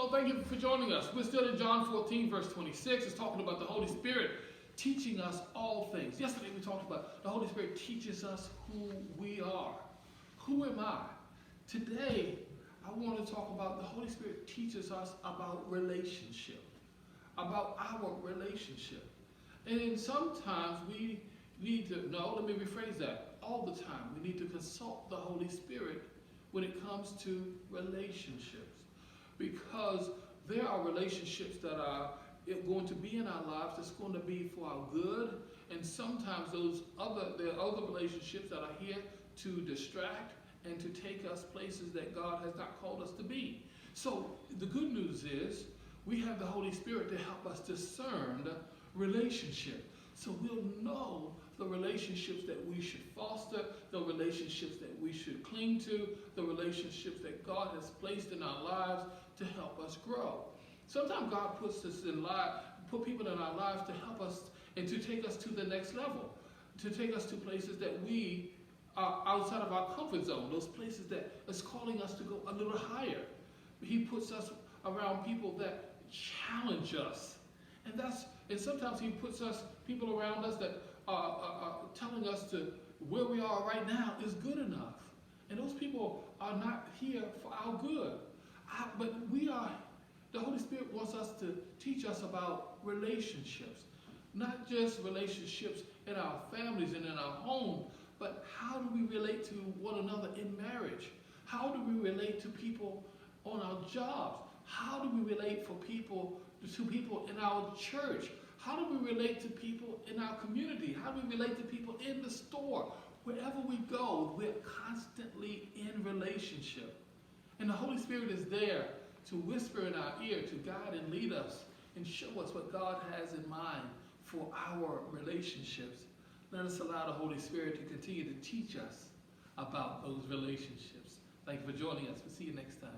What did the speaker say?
Well, thank you for joining us. We're still in John 14, verse 26. It's talking about the Holy Spirit teaching us all things. Yesterday we talked about the Holy Spirit teaches us who we are. Who am I? Today, I want to talk about the Holy Spirit teaches us about relationship. About our relationship. And sometimes we need to, no, let me rephrase that. All the time, we need to consult the Holy Spirit when it comes to relationships. Because there are relationships that are going to be in our lives that's going to be for our good. And sometimes there are other relationships that are here to distract and to take us places that God has not called us to be. So the good news is we have the Holy Spirit to help us discern the relationship. So we'll know the relationships that we should foster, the relationships that we should cling to, the relationships that God has placed in our lives to help us grow. Sometimes God puts people in our lives to help us and to take us to the next level, to take us to places that we are outside of our comfort zone, those places that is calling us to go a little higher. He puts us around people that challenge us. And sometimes he puts people around us that are telling us to where we are right now is good enough. And those people are not here for our good. But the Holy Spirit wants us to teach us about relationships. Not just relationships in our families and in our home, but how do we relate to one another in marriage? How do we relate to people on our jobs? How do we relate to people in our church? How do we relate to people in our community? How do we relate to people in the store? Wherever we go, we're constantly in relationship. And the Holy Spirit is there to whisper in our ear, to guide and lead us, and show us what God has in mind for our relationships. Let us allow the Holy Spirit to continue to teach us about those relationships. Thank you for joining us. We'll see you next time.